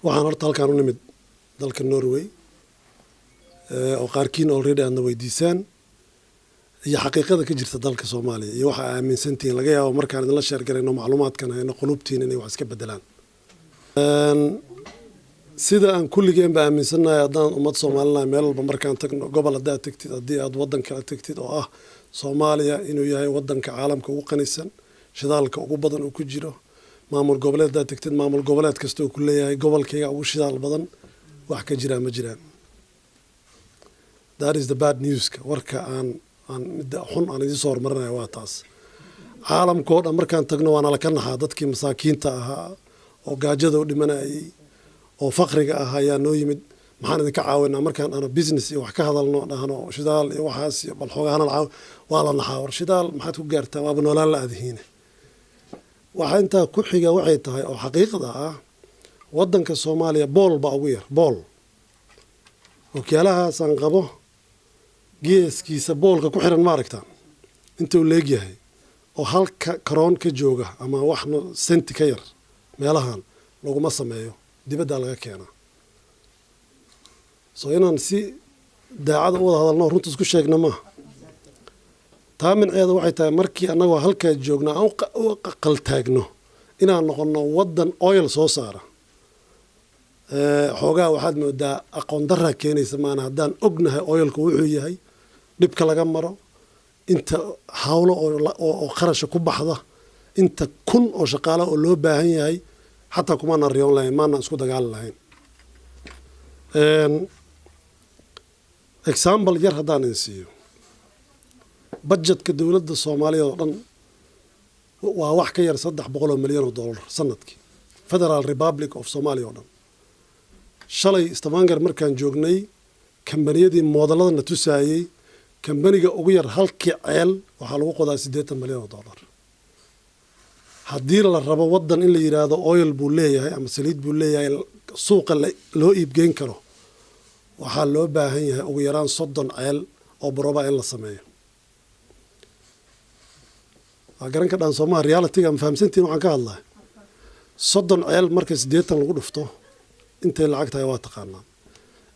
waxaan horta halkaan u nimid dalka Norway oo qaarkiin already aadna weydiisaan iyo xaqiiqada ka jirta dalka Soomaaliya iyo waxa aaminsantiin laga yaabo markaan idin la sheer garayno macluumaadkan hayno qulubtiin inay wax iska bedelaan sida aan kulligeen ba aaminsanahay haddaan ummad Soomaaliyeed meel walba markaan tagno gobol haddaad tagtid haddii aad waddan kale tagtid oo ah Soomaaliya inuu yahay waddanka caalamka ugu qanisan shidaalka ugu badan uu ku jiro maamul goboleed haddaad tagtid maamul goboleed kasta uu ku leeyahay gobolkayga ugu shidaal badan wax ka jira ma jiraan that is the bad news warka aan xun aan idin soo hormarinayo waa taas caalamkoo dhan markaan tagno waana la ka naxaa dadkii masaakiinta ahaa oo gaajada u dhimanayay oo faqriga ah ayaa noo yimid maxaan idinka caawinaa markaan dhahno business iyo wax ka hadalno dhahno shidaal iyo waxaas iyo bal xoogaana waa la naxaa war shidaal maxaad ku gaartaa waaba noolaan la aadihiine waxa intaa ku xiga waxay tahay oo xaqiiqda ah waddanka Soomaaliya bool baa ugu yar bool okyaalahaasaan qabo geeskiisa boolka ku xiran ma aragtaan inta uu leegyahay oo halka karoon ka jooga ama wax senti ka yar meelahan laguma sameeyo dibadda laga keenaa soo inaan si daacad u wada hadalno runta isku sheegna ma taa minceeda waxay tahay markii annagoo halkaa joogna aan u qaltaagno inaan noqono waddan oil soo saara xoogaa waxaad moodaa aqoon daraa keenaysa maana haddaan ognahay oilku wuxuu yahay dhibka laga maro inta hawlo oo qarasha ku baxda inta kun oo shaqaale oo loo baahan yahay xataa kumaana riyoon lahayn maana isku dagaali lahayn example yar haddaan idin siiyo budgetka dowladda Soomaaliya oo dhan waa wax ka yar 300 milyan oo dollar sanadkii Federal Republic of Somalia oo dhan shalay Stavanger markaan joognay kambaniyadii moodalada na tusaayay kambaniga ugu yar halkii ceel waxaa lagu qodaa 80 milyan oo dollar haddii la rabo waddan in la yiraahdo oil buu leeyahay ama saliid buu leeyahay suuqa loo iibgeyn karo waxaa loo baahan yahay ugu yaraan 30 ceel oo baroba in la sameeyo garan ka dhan Soomaaliya reality-ga ma fahamsantiin waxaan ka hadlaa 30 ceel marka 80 lagu dhufto intay lacag tahay waa taqaanaa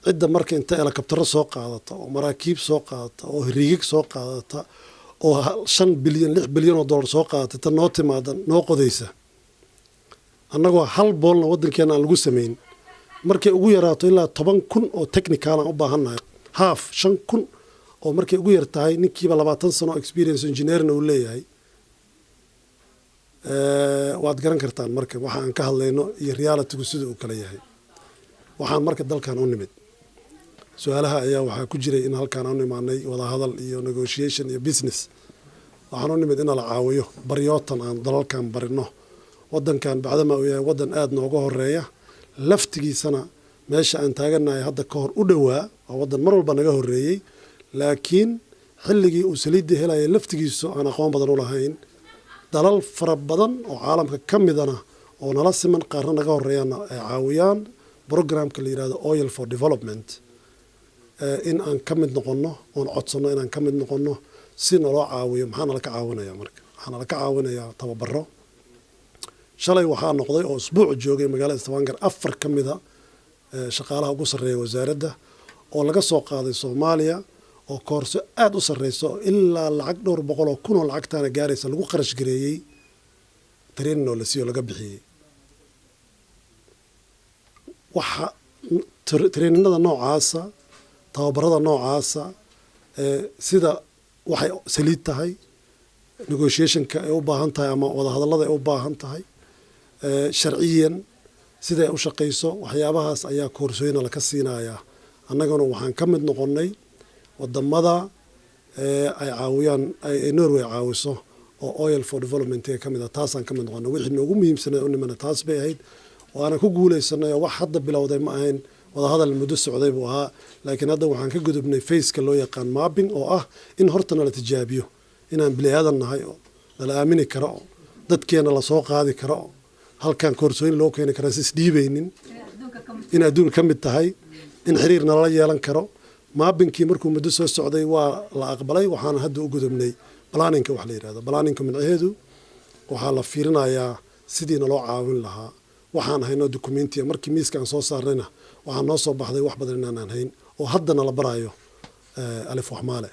cidda marka inta helicopter soo qaadata oo maraakiib soo qaadata oo riigig soo qaadata oo 5 bilyan 6 bilyan oo dollar soo qaadata tan noo timaadan noo qodaysa annagoo hal boolna waddankeena aan lagu sameyn markay ugu yaraato ilaa 10,000 oo technical aan u baahannahay half 5,000 oo markay ugu yar tahay ninkiiba 20 sano experience engineerna uu leeyahay waad garan kartaan marka waxa aan ka hadlayno iyo reality-gu sida uu kala yahay waxaan marka dalkan u nimid su'aalaha ayaa waxaa ku jiray in halkaan aan imaanay wada hadal iyo negotiation iyo business waxaan u nimid in la caawiyo baryootan aan dalalkan barino waddankan bacdama uu yahay waddan aad nooga horeeya laftigiisana meesha aan taaganahay hadda ka hor u dhowaa waa waddan mar walba naga horeeyey laakiin xilligii uu saliidda helayay laftigiisu aan aqoon badan u lahayn dalal fara badan oo caalamka ka midana oo nala siman qaarna naga horeeyana ay caawiyaan programka la yiraahdo Oil for Development in aan ka mid noqono oon codsano inaan ka mid noqono si naloo caawiyo maxaa la ka caawinayaa marka waxaan la ka caawinayaa tababaro shalay waxaa noqday oo usbuuc joogay magaalada Stavanger 4 ka mid ah shaqaalaha ugu sarreeya wasaaradda oo laga soo qaaday Soomaaliya oo koorso aad u sarreyso ilaa lacag dhowr boqol oo kun oo lacagtaana gaaraysa lagu qarash gareeyay training oo la siiyo laga bixiyay waxa traininada noocaasa tababarada noocaasa sida waxay saliid tahay negotiationka ay u baahan tahay ama wada hadallada ay u baahan tahay sharciyan sida ay u shaqeyso waxyaabahaas ayaa koorsooyina la ka siinayaa annaguna waxaan ka mid noqonnay wadamada ay caawiyaan ay Norway caawiso oo Oil for Development ka mid ah taasaan ka mid noqonnay wixii noogu muhiimsanaa u nimana taas bay ahayd waana ku guuleysanay wax hadda bilowday ma ahayn wada hadal muddo socday buu ahaa laakiin hadda waxaan ka gudubnay phase-ka loo yaqaan mapping oo ah in hortana la tijaabiyo inaan bini'aadan nahay oo la aamini karo dadkeena la soo qaadi karo halkan koorsooyin loo keeni karo si isdhiibaynin in adduun ka mid tahay in xiriir nala yeelan karo maabinkii markuu muddo soo socday waa la aqbalay waxaana hadda u gudubnay planninka wax la yiraahdo planninka micnaheedu waxaa la fiirinayaa sidii loo caawin lahaa waxaan hayno documentiya markii miiskaan soo saarnayna waxaa noo soo baxday wax badan inaan hayn oo haddana la baraayo alif waxmaale